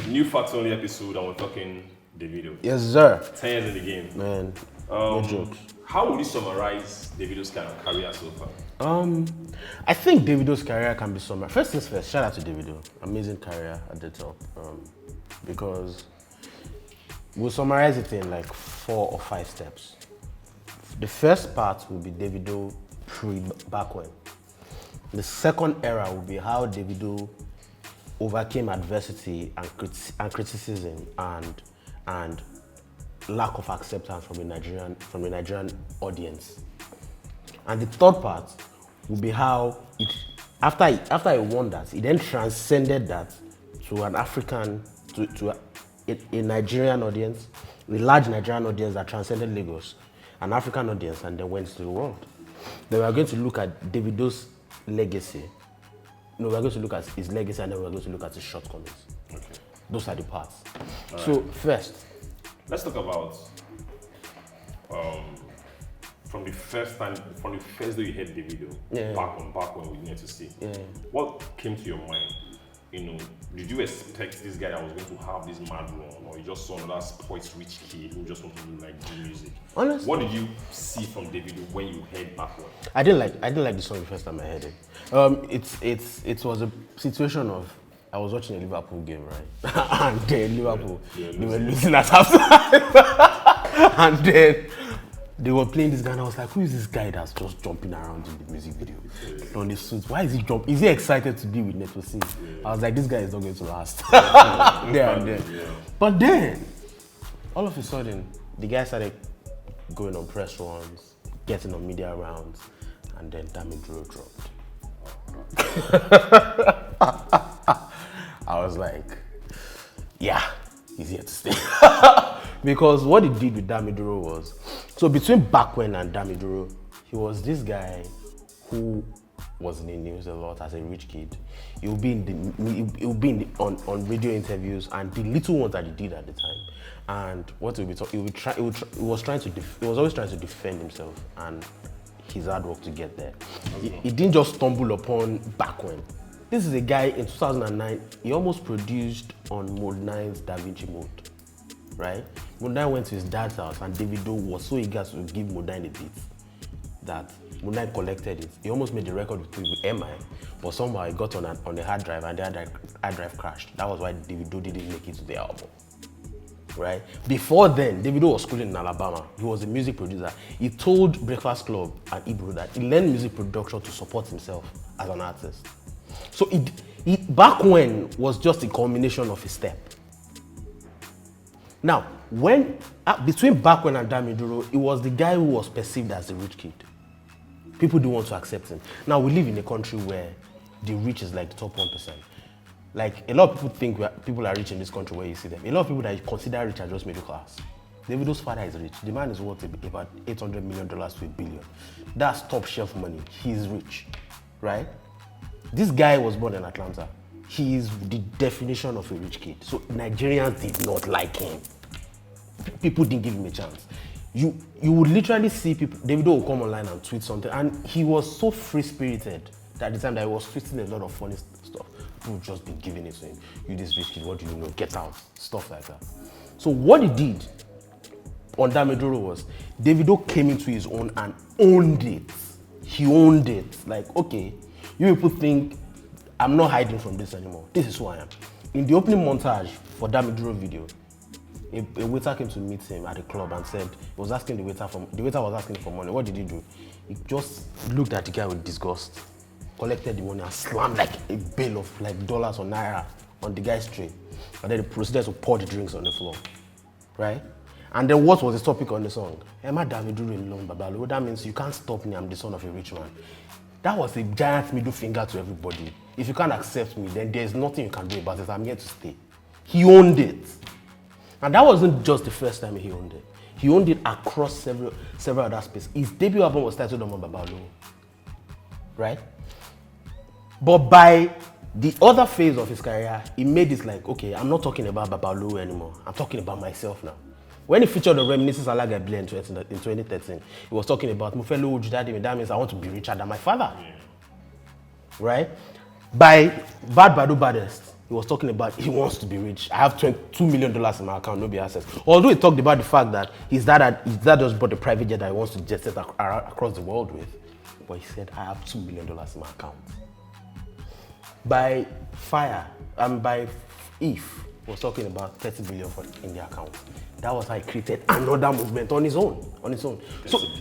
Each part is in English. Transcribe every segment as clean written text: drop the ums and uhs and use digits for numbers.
New Facts Only episode, and we're talking Davido. Yes, sir. 10 years in the game. Man, no jokes. How would you summarize Davido's kind of career so far? I think Davido's career can be summarized. First things first, shout out to Davido. Amazing career at the top. Because we'll summarize it in like 4 or 5 steps. The first part will be Davido back when. The second era will be how Davido overcame adversity and criticism and lack of acceptance from the Nigerian audience. And the third part will be how after he won that, he then transcended that to an African, to a Nigerian audience, a large Nigerian audience that transcended Lagos, an African audience, and then went to the world. Then we are going to look at Davido's legacy. No, we are going to look at his legacy, and then we are going to look at his shortcomings. Okay. Those are the parts. So first, let's talk about from the first day you heard Davido, back when we needed to see. Yeah. What came to your mind? You know, did you expect this guy that was going to have this mad run, or you just saw another sports rich kid who just wanted to like do music? Honestly, what did you see from Davido when you heard back when? I didn't like the song the first time I heard it. It was a situation of I was watching a Liverpool game, right? And then Liverpool they were losing at halftime. And then they were playing this guy, and I was like, who is this guy that's just jumping around in the music video? On his suit. Why is he jumping? Is he excited to be with Tosin? I was like, this guy is not going to last. There and then. But then, all of a sudden, the guy started going on press runs, getting on media rounds, and then Dami Duro dropped. I was like, yeah, he's here to stay. Because what he did with Dami Duro was, so between back when and Dami Duro, he was this guy who was in the news a lot as a rich kid. He would be on radio interviews and the little ones that he did at the time. And what he was always trying to defend himself and his hard work to get there. He didn't just stumble upon back when. This is a guy in 2009. He almost produced on Mode 9's Da Vinci Mode, right? Mode 9 went to his dad's house and Davido was so eager to give Mode 9 a beat that Mode 9 collected it. He almost made the record with MI, but somehow it got on the hard drive and the hard drive crashed. That was why Davido didn't make it to the album, right? Before then, Davido was schooling in Alabama. He was a music producer. He told Breakfast Club and Ibro that he learned music production to support himself as an artist. So it back when was just a culmination of his step. Now, between back when and Dami Duro, it was the guy who was perceived as the rich kid. People didn't want to accept him. Now, we live in a country where the rich is like the top 1%. Like, a lot of people think people are rich in this country where you see them. A lot of people that you consider rich are just middle class. Davido's father is rich. The man is worth about $800 million to $1 billion. That's top shelf money. He's rich, right? This guy was born in Atlanta. He is the definition of a rich kid. So Nigerians did not like him. People didn't give him a chance. You would literally see people, Davido would come online and tweet something, and he was so free-spirited that at the time that he was tweeting a lot of funny stuff. People would just be giving it to him. You this rich kid, what do you know? Get out. Stuff like that. So what he did on Dami Duro was, Davido came into his own and owned it. He owned it. Like, okay, you people think I'm not hiding from this anymore. This is who I am. In the opening montage for Dami Duro video, a waiter came to meet him at the club and said, the waiter was asking for money. What did he do? He just looked at the guy with disgust, collected the money and slammed like a bale of like dollars or naira on the guy's tray. And then he proceeded to pour the drinks on the floor, right? And then what was the topic on the song? Emma Dami Duro alone, Babalo. That means you can't stop me, I'm the son of a rich man. That was a giant middle finger to everybody. If you can't accept me, then there's nothing you can do about it. I'm here to stay. He owned it. And that wasn't just the first time he owned it. He owned it across several other spaces. His debut album was titled Omo Babalo, right? But by the other phase of his career, he made it like, okay, I'm not talking about Babalo anymore. I'm talking about myself now. When he featured on Reminiscence Alaga Blend in 2013, he was talking about Mufelo Ujudade, that means I want to be richer than my father. Right? By Bad Badu Baddest, He was talking about he wants to be rich. I have $2 million in my account, no be access. Although he talked about the fact that his dad just bought a private jet that he wants to jet set across the world with. But he said, I have $2 million in my account. By If was talking about 30 billion in the account. That was how he created another movement on his own. So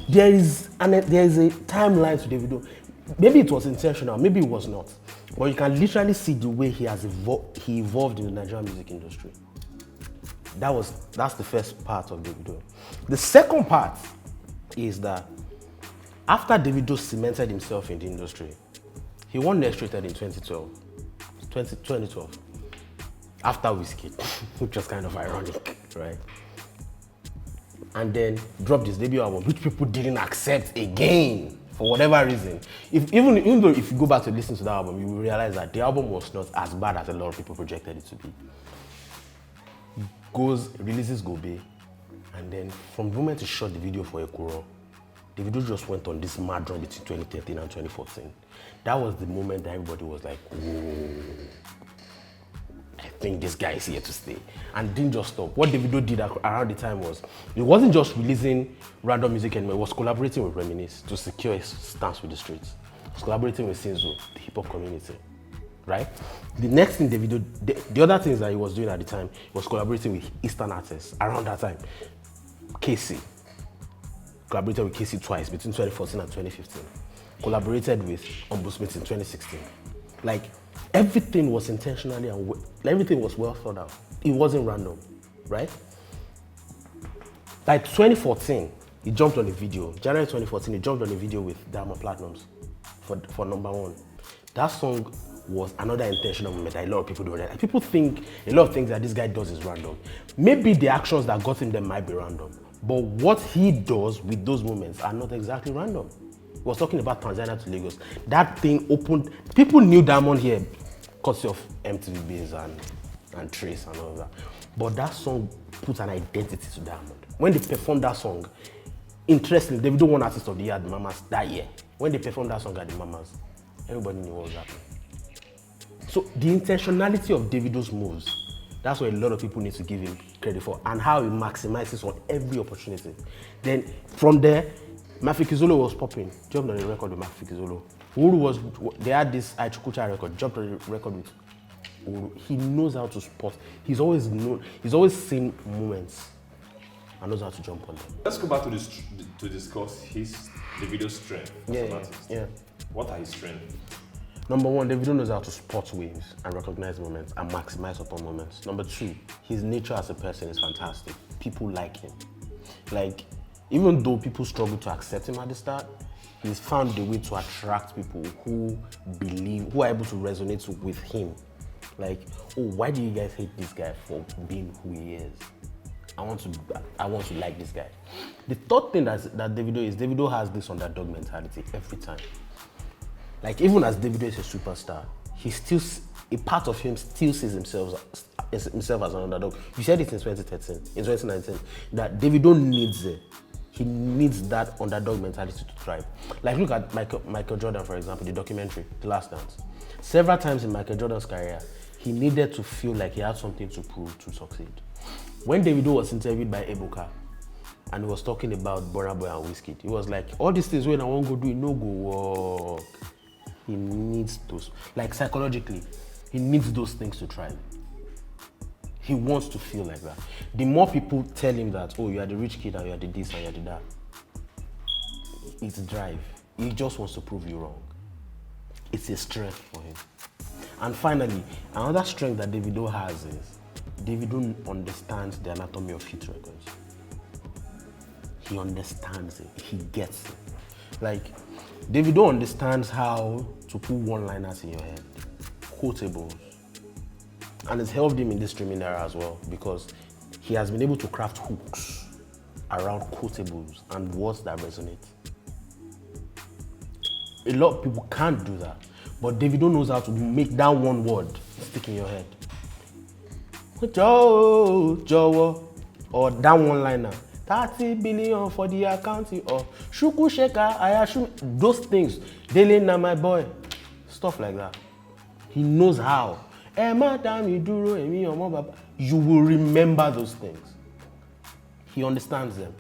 there is a timeline to Davido. Maybe it was intentional, maybe it was not. But you can literally see the way he evolved in the Nigerian music industry. That's the first part of Davido. The second part is that after Davido cemented himself in the industry, he won Next Rated in 2012. After Wizkid, which was kind of ironic, right? And then dropped his debut album, which people didn't accept again for whatever reason. Even though if you go back to listen to that album, you will realize that the album was not as bad as a lot of people projected it to be. Releases Gobe, and then from the moment he shot the video for Ekuro, Davido just went on this mad run between 2013 and 2014. That was the moment that everybody was like, whoa. I think this guy is here to stay. And didn't just stop. What Davido did around the time was, it wasn't just releasing random music anymore, it was collaborating with Reminisce to secure his stance with the streets. It was collaborating with Cecil, the hip-hop community, right? The next thing Davido, the other things that he was doing at the time, he was collaborating with Eastern artists around that time. Casey, collaborated with Casey twice between 2014 and 2015. Collaborated with Ombudsman in 2016. Like, everything was intentionally and everything was well thought out. It wasn't random, right? By 2014, he jumped on a video. January 2014, he jumped on a video with Diamond Platnumz for number one. That song was another intentional moment that a lot of people don't realize. People think a lot of things that this guy does is random. Maybe the actions that got him there might be random, but what he does with those moments are not exactly random. He was talking about Tanzania to Lagos. That thing opened, people knew Diamond here courtesy of MTV Base and Trace and all of that. But that song put an identity to Diamond. When they performed that song, interestingly, Davido won Artist of the Year at the Mamas that year. When they performed that song at the Mamas, everybody knew what was happening. So the intentionality of Davido's moves, that's what a lot of people need to give him credit for, and how he maximizes on every opportunity. Then from there, Mafikizolo was popping, jumped on the record with Mafikizolo. They had this Aichukucha record, jumped on the record with Uru. He knows how to spot. He's always seen moments and knows how to jump on them. Let's go back to this to discuss Davido's strength. Yeah. What are his strengths? Number one, Davido knows how to spot waves and recognize moments and maximize upon moments. Number two, his nature as a person is fantastic. People like him. Like, even though people struggle to accept him at the start, he's found a way to attract people who are able to resonate with him. Like, oh, why do you guys hate this guy for being who he is? I want to like this guy. The third thing that Davido has this underdog mentality every time. Like, even as Davido is a superstar, a part of him still sees himself as an underdog. You said it in 2019, that Davido needs it. He needs that underdog mentality to thrive. Like, look at Michael Jordan, for example, the documentary, The Last Dance. Several times in Michael Jordan's career, he needed to feel like he had something to prove to succeed. When Davido was interviewed by Ebuka, and he was talking about Burna Boy and Wizkid, he was like, all these things when I want to go do it, no go work. He needs those, like psychologically, he needs those things to thrive. He wants to feel like that. The more people tell him that, oh, you are the rich kid and you are the this and you are the that, it's drive. He just wants to prove you wrong. It's a strength for him. And finally, another strength that Davido has is Davido understands the anatomy of hit records. He understands it. He gets it. Like, Davido understands how to put one-liners in your head, quotables. And it's helped him in this streaming era as well, because he has been able to craft hooks around quotables and words that resonate. A lot of people can't do that, but Davido knows how to make that one word stick in your head. Jowo, or that one-liner. 30 billion for the accounting, or Shuku Sheka, Ayashu, those things. Dele na my boy. Stuff like that. He knows how. Dami Duro, you will remember those things. He understands them.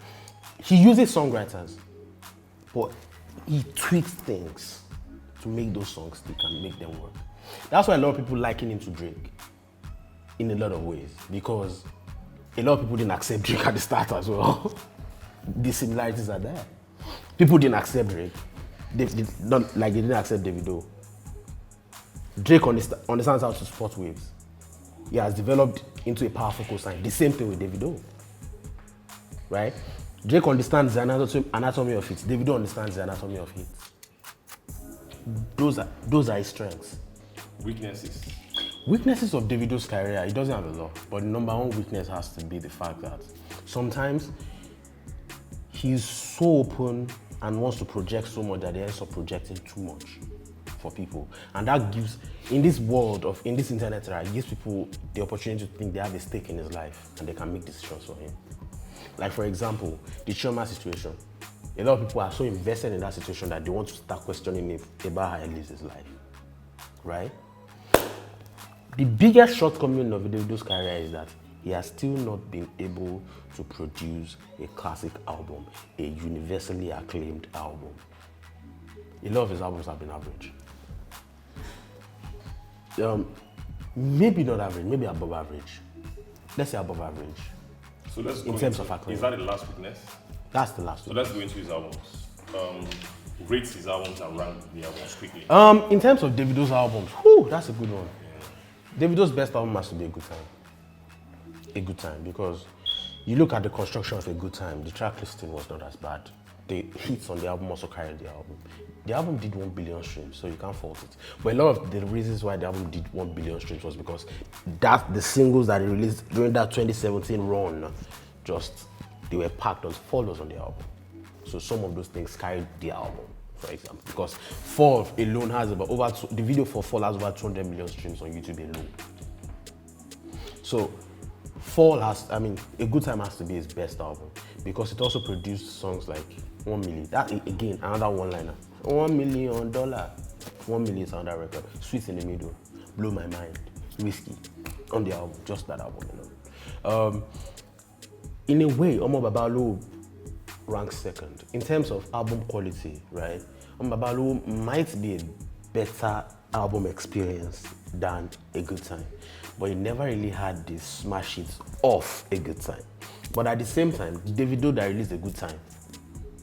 He uses songwriters, but he tweaks things to make those songs stick and make them work. That's why a lot of people liken him to Drake in a lot of ways, because a lot of people didn't accept Drake at the start as well. The similarities are there. People didn't accept Drake. They didn't accept Davido. Drake understands how to spot waves. He has developed into a powerful cosign. The same thing with Davido. Right? Drake understands the anatomy of hits. Davido understands the anatomy of hits. Those are his strengths. Weaknesses of Davido's career, he doesn't have a lot. But the number one weakness has to be the fact that sometimes he's so open and wants to project so much that he ends up projecting too much for people. And that gives, in this internet era, it gives people the opportunity to think they have a stake in his life and they can make decisions for him. Like, for example, the Chioma situation. A lot of people are so invested in that situation that they want to start questioning him about how he lives his life, right? The biggest shortcoming of Davido's career is that he has still not been able to produce a classic album, a universally acclaimed album. A lot of his albums have been average. Maybe not average, maybe above average. Let's say above average. So let's go in terms of acclaim. Is that the last weakness? That's the last one. So let's go into his albums. Rate his albums and rank the albums quickly. In terms of Davido's albums, that's a good one. Yeah. Davido's best album has to be A Good Time. A Good Time, because you look at the construction of A Good Time, the track listing was not as bad. The hits on the album also carried the album. The album did 1 billion streams, so you can't fault it. But a lot of the reasons why the album did 1 billion streams was because the singles that he released during that 2017 run, they were packed on follows on the album. So some of those things carried the album, for example. Because Fall alone has the video for Fall has over 200 million streams on YouTube alone. So Fall A Good Time has to be his best album, because it also produced songs like 1 million. That, again, another one-liner. $1 million. 1 million is on that record. Sweet in the Middle, Blow My Mind, Whiskey, on the album, just that album alone. In a way, Omo Babalo ranks second. In terms of album quality, right? Omo Babalo might be a better album experience than A Good Time, but he never really had the smash hits of A Good Time. But at the same time, Davido that released A Good Time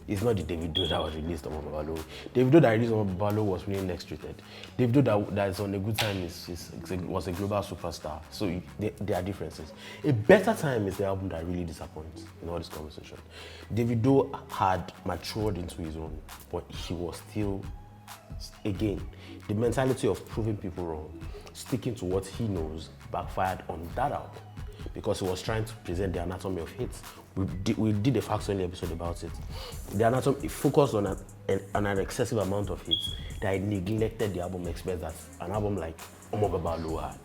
is not the Davido that was released on Babalo. Davido that released on Babalo was really next treated. Davido that is on A Good Time was a global superstar. So there are differences. A Better Time is the album that really disappoints in all this conversation. Davido had matured into his own, but he was still, again, the mentality of proving people wrong, sticking to what he knows, backfired on that album, because he was trying to present the anatomy of hits. We did a Facts Only episode about it. The anatomy focused on an excessive amount of hits that it neglected the album experience that an album like Omo Babalo had.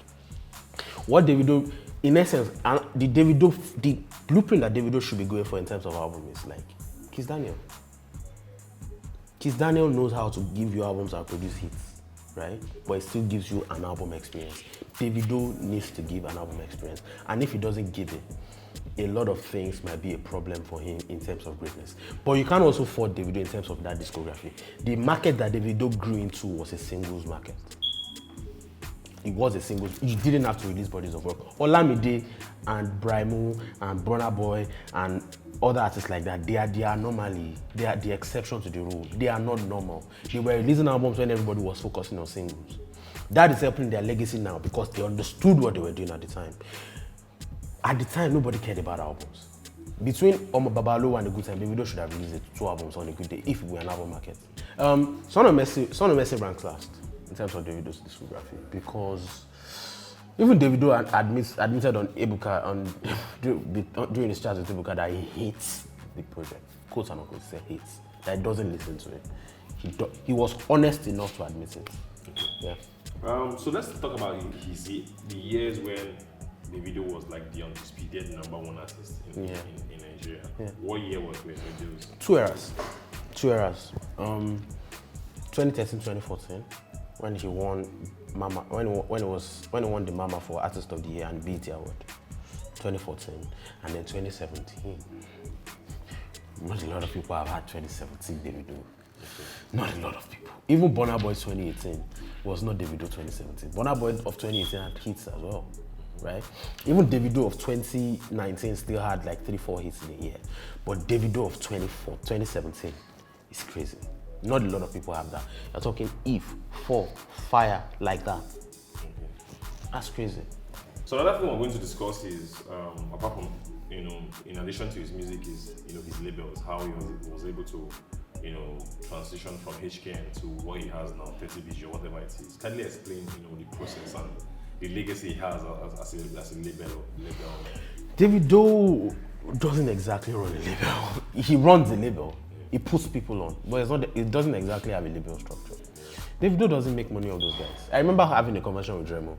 What Davido, in essence, the blueprint that Davido should be going for in terms of album is like Kiss Daniel. Kiss Daniel knows how to give you albums that produce hits, right? But it still gives you an album experience. Davido needs to give an album experience, and if he doesn't give it, a lot of things might be a problem for him in terms of greatness. But you can't also fault Davido in terms of that discography. The market that Davido grew into was a singles market. It was a singles. You didn't have to release bodies of work. Olamide and Brimo and Burna Boy and other artists like that, they are the exception to the rule. They are not normal. They were releasing albums when everybody was focusing on singles. That is helping their legacy now because they understood what they were doing at the time. At the time, nobody cared about albums. Between Omo Babalo and A Good Time, Davido should have released 2 albums on a good day if we were an album market. Son of Mercy ranks last in terms of Davido's discography, because even Davido admitted on Ebuka during his chat with Ebuka that he hates the project. Quote and unquote, he said hates. That he doesn't listen to it. He was honest enough to admit it. Yeah. So let's talk about the years when Davido was like the undisputed #1 artist in Nigeria. Yeah. What year were those? 2 eras. 2013, 2014, when he won Mama when he won the Mama for Artist of the Year and BET Award, 2014, and then 2017. Not a lot of people have had 2017 Davido. Not a lot of people. Even Burna Boy 2018 was not Davido 2017. Burna Boy of 2018 had hits as well, right? Even Davido of 2019 still had like 3-4 hits in a year. But Davido of 2017 is crazy. Not a lot of people have that. You're talking If, For, Fire, like that. That's crazy. So another thing we're going to discuss is, apart from, in addition to his music, is, his labels, how he was able to, transition from HKN to what he has now, 30BG or whatever it is. Kindly explain, the process and the legacy he has as a label. Davido doesn't exactly run a label. He runs a label. He puts people on, but it doesn't exactly have a label structure. Davido doesn't make money off those guys. I remember having a conversation with Dremo.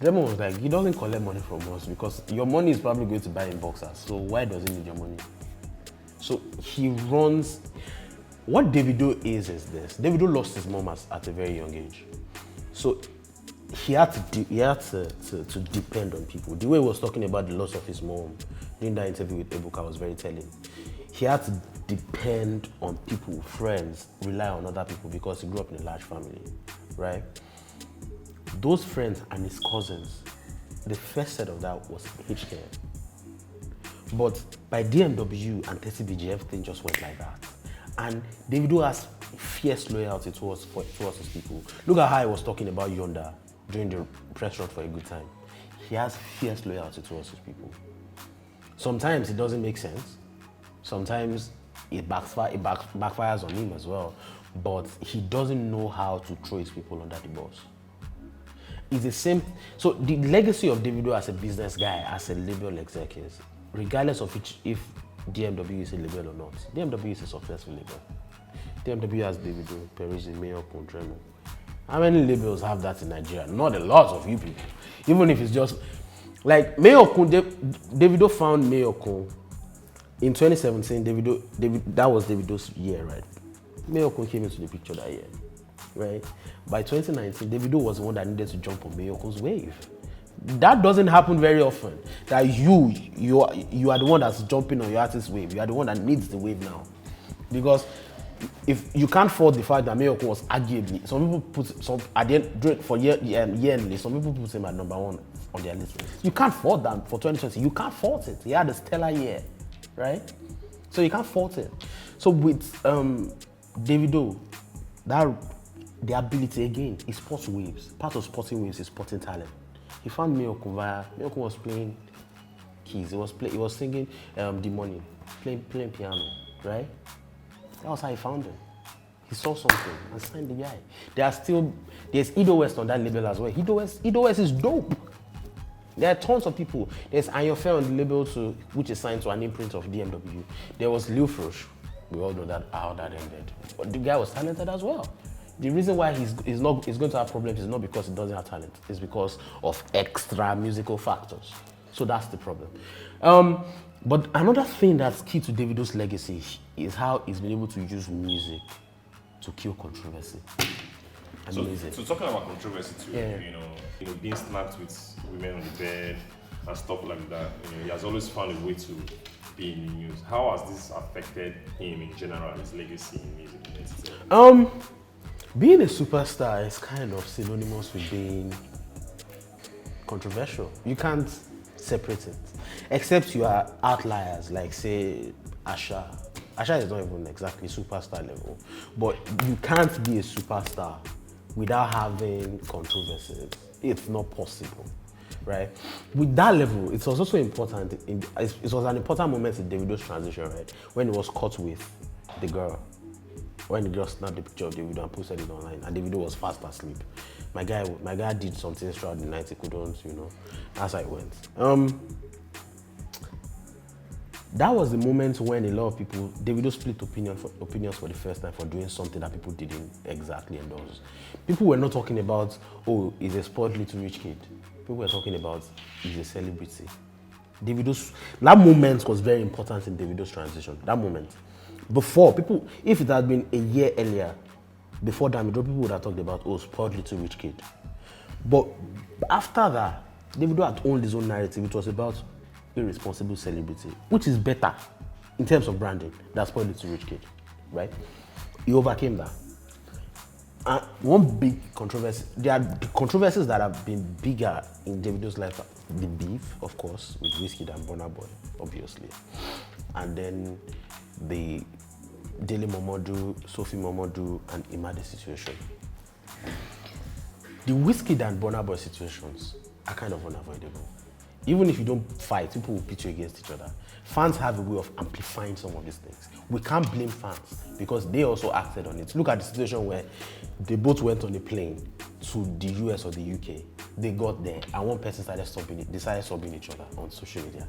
Dremo was like, he doesn't collect money from us because your money is probably going to buy in boxers, so why does he need your money? So he runs. What Davido is this. Davido lost his mom at a very young age. So he had to depend on people. The way he was talking about the loss of his mom during that interview with Ebuka was very telling. He had to depend on people, friends, rely on other people because he grew up in a large family, right? Those friends and his cousins, the first set of that was HKN. But by DMW and 30BG, everything just went like that. And Davido has fierce loyalty towards his people. Look at how he was talking about Yonda during the press run for a good time. He has fierce loyalty towards his people. Sometimes it doesn't make sense. Sometimes it backfires on him as well. But he doesn't know how to throw his people under the bus. It's the same. So the legacy of Davido as a business guy, as a label executive, regardless of if DMW is a label or not, DMW is a successful label. DMW has Davido, Peruzzi, Mayor, Dremo. How many labels have that in Nigeria? Not a lot of you people. Even if it's just like Mayor, Davido found Mayor in 2017. That was Davido's year, right? Mayor came into the picture that year, right? By 2019, Davido was the one that needed to jump on Mayor's wave. That doesn't happen very often. That you are the one that's jumping on your artist's wave. You are the one that needs the wave now, because if you can't fault the fact that Mayorkun was arguably, some people put some at the end for yearly, some people put him at number 1 on their list. You can't fault that for 2020. You can't fault it. He had a stellar year, right? So you can't fault it. So with Davido, the ability again is sports waves. Part of sporting waves is sporting talent. He found Mayorkun via Mayorkun was playing keys. He was singing The Money, playing piano, right? That was how he found him. He saw something and signed the guy. There's Ido West on that label as well. Ido West is dope. There are tons of people. There's Ayofe on the label too, which is signed to an imprint of DMW. There was Lil Frosh. We all know how that ended. But the guy was talented as well. The reason why he's going to have problems is not because he doesn't have talent. It's because of extra musical factors. So that's the problem. But another thing that's key to Davido's legacy is how he's been able to use music to kill controversy. Amazing. So talking about controversy too, being snapped with women on the bed and stuff like that, he has always found a way to be in the news. How has this affected him in general, his legacy in music? Being a superstar is kind of synonymous with being controversial. You can't separate it. Except you are outliers, like say Asha. Asha is not even exactly superstar level. But you can't be a superstar without having controversies. It's not possible, right? With that level, it was also important. It was an important moment in Davido's transition, right? When he was caught with the girl. When the girl snapped the picture of Davido and posted it online, and Davido was fast asleep. My guy did something throughout the night he couldn't, that's how it went. That was the moment when a lot of people, Davido split opinions for the first time for doing something that people didn't exactly endorse. People were not talking about, oh, he's a spoiled little rich kid. People were talking about, he's a celebrity. That moment was very important in Davido's transition, that moment. Before, if it had been a year earlier, before Dami Duro, people would have talked about, oh, spoiled little rich kid. But after that, Davido had owned his own narrative. It was about irresponsible celebrity, which is better in terms of branding than Spoil Little Rich Kid, right? He overcame that. And one big controversy, there are the controversies that have been bigger in Davido's life, the beef, of course, with Wizkid and Burna Boy, obviously. And then the Dele Momodu, Sophie Momodu, and Imade situation. The Wizkid and Burna Boy situations are kind of unavoidable. Even if you don't fight, people will pit you against each other. Fans have a way of amplifying some of these things. We can't blame fans because they also acted on it. Look at the situation where they both went on a plane to the US or the UK. They got there and one person decided stopping each other on social media.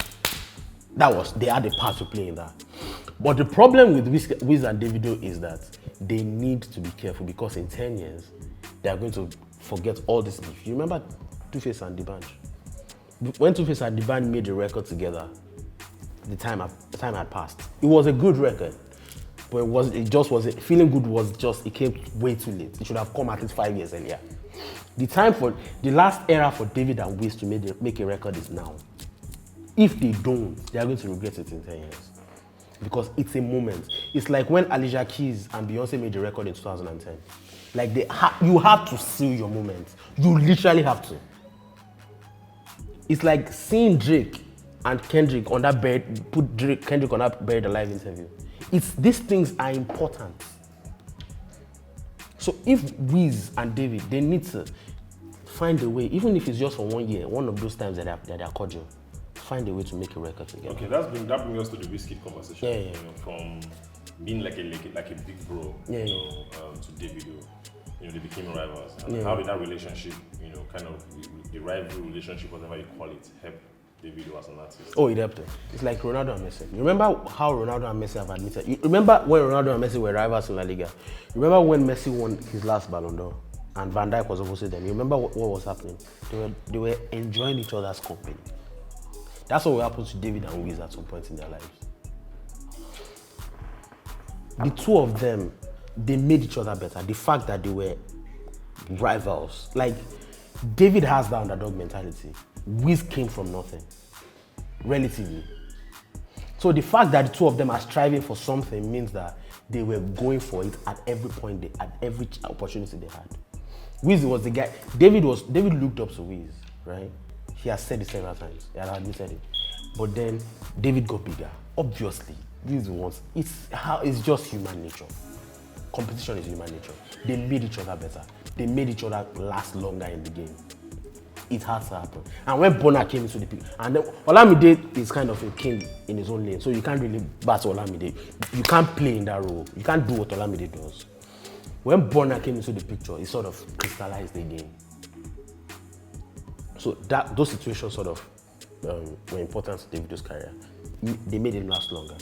They had a part to play in that. But the problem with Wiz and Davido is that they need to be careful because in 10 years, they are going to forget all this beef. You remember Two-Face and D'banj? When Two-Face and D'banj made a record together, the time had passed. It was a good record, but Feeling Good it came way too late. It should have come at least 5 years earlier. The last era for David and Wiz to make a record is now. If they don't, they are going to regret it in 10 years. Because it's a moment. It's like when Alicia Keys and Beyonce made the record in 2010. Like you have to seal your moment. You literally have to. It's like seeing Drake and Kendrick on that Kendrick on that Buried Alive interview. These things are important. So if Wiz and David, they need to find a way, even if it's just for 1 year, one of those times that they are cordial, find a way to make a record together. Okay, that brings us to the Wizkid conversation. Yeah. You know, from being like a big bro, to Davido. You know, they became rivals. And how did that relationship, kind of the rivalry relationship, whatever you call it, help Davido as an artist? Oh, it helped him. It's like Ronaldo and Messi. You remember how Ronaldo and Messi have admitted? You remember when Ronaldo and Messi were rivals in La Liga? You remember when Messi won his last Ballon d'Or and Van Dijk was opposite them? You remember what was happening? They were enjoying each other's company. That's what will happen to David and Wiz at some point in their lives. The two of them, they made each other better. The fact that they were rivals. Like, David has that underdog mentality. Wiz came from nothing, relatively. So the fact that the two of them are striving for something means that they were going for it at every point, at every opportunity they had. Wiz was the guy. David looked up to Wiz, right? He has said it several times. He has admitted it. But then David got bigger. Obviously, it's just human nature. Competition is human nature. They made each other better. They made each other last longer in the game. It has to happen. And when Burna came into the picture, and then Olamide is kind of a king in his own lane, so you can't really bash Olamide. You can't play in that role. You can't do what Olamide does. When Burna came into the picture, it sort of crystallized the game. So those situations sort of were important to Davido's career. They made him last longer.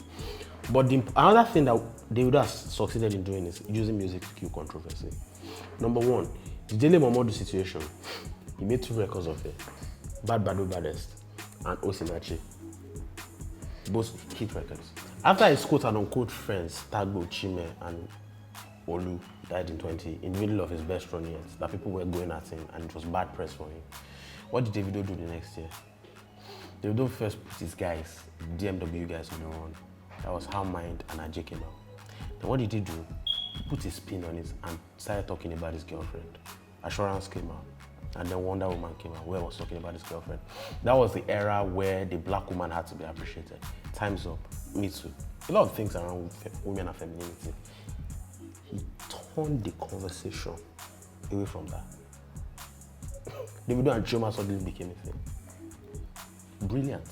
But another thing that Davido has succeeded in doing is using music to kill controversy. Number one, the Dele Momodu situation. He made 2 records of it. Bad Bado Baddest and Osinachi. Both hit records. After his quote-unquote friends, Tagbo, Chime, and Olu died in the middle of his best run years, that people were going at him and it was bad press for him. What did Davido do the next year? Davido first put his guys, DMW guys, on the run. That was Hammond and Ajay came out. Then what did he do? He put his spin on it and started talking about his girlfriend. Assurance came out. And then Wonder Woman came out, where he was talking about his girlfriend. That was the era where the black woman had to be appreciated. Time's up. Me too. A lot of things around women and femininity. He turned the conversation away from that. Davido and Chioma suddenly became a thing. Brilliant.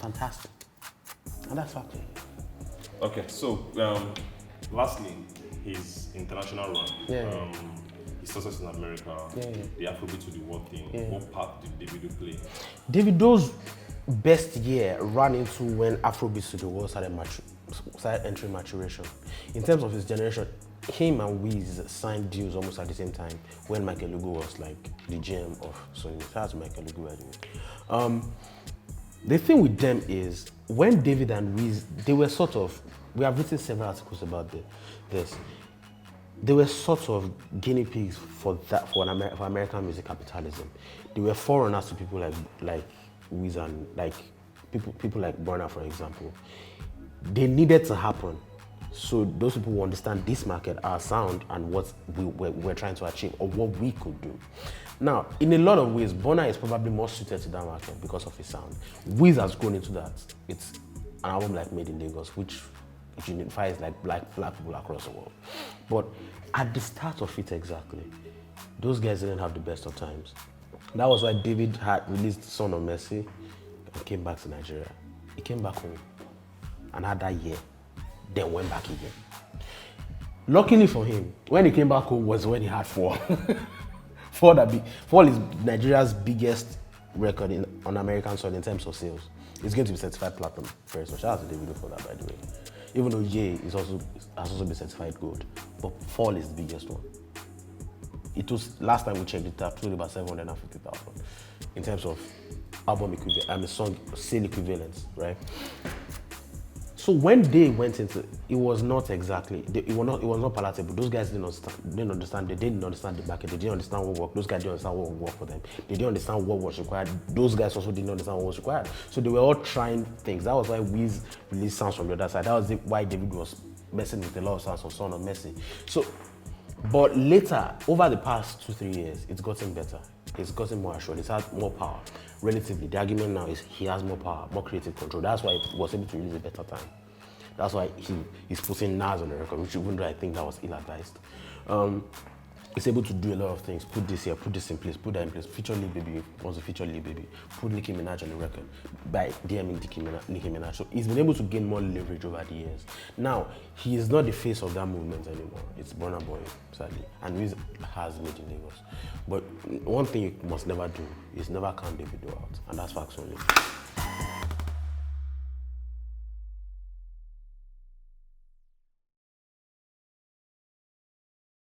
Fantastic. And that's happening. Okay, so lastly, his international run. His success in America, the Afrobeat to the world thing. What part did Davido play? Davido's best year ran into when Afrobeat to the world started entering maturation. In terms of his generation, him and Wiz signed deals almost at the same time when Michael Lugo was like the GM of Sony. Shout out to Michael Lugo, by the way. The thing with them is when David and Wiz, they were sort of, we have written several articles about this. they were sort of guinea pigs for American music capitalism. They were forerunners to people like Wiz and like people like Burna, for example. They needed to happen so those people will understand this market, our sound, and what we're trying to achieve or what we could do. Now, in a lot of ways, Burna is probably more suited to that market because of his sound. Wiz has grown into that. It's an album like Made in Lagos, which unifies like black people across the world. But at the start of it exactly, those guys didn't have the best of times. That was why David had released Son of Mercy and came back to Nigeria. He came back home and had that year, then went back again. Luckily for him, when he came back home was when he had Fall. Fall is Nigeria's biggest record on American soil in terms of sales. It's going to be certified platinum first. So shout out to Davido for that, by the way. Even though Ye has also been certified gold, but Fall is the biggest one. It was, last time we checked it, actually about 750,000 in terms of album equivalent, song sale equivalents, right? So when they went into it, was not exactly, it was not palatable. Those guys didn't understand the market, they didn't understand what worked. Those guys didn't understand what would work for them. They didn't understand what was required. Those guys also didn't understand what was required. So they were all trying things. That was why Wiz released sounds from the other side. That was why David was messing with a lot of sounds on Son of Mercy. So, but later, over the past 2-3 years, it's gotten better. It's gotten more assured. It's had more power. Relatively, the argument now is he has more power, more creative control. That's why he was able to release a better time. That's why he's putting Nas on the record, which even though I think that was ill-advised. He's able to do a lot of things. Put this here, put this in place, put that in place. Feature Lil Baby, wants to feature Lil Baby. Put Nicki Minaj on the record by DMing Nicki Minaj. So he's been able to gain more leverage over the years. Now, he is not the face of that movement anymore. It's Burna Boy, sadly. And Wiz has Made in Lagos. But one thing you must never do is never count Davido out. And that's facts only.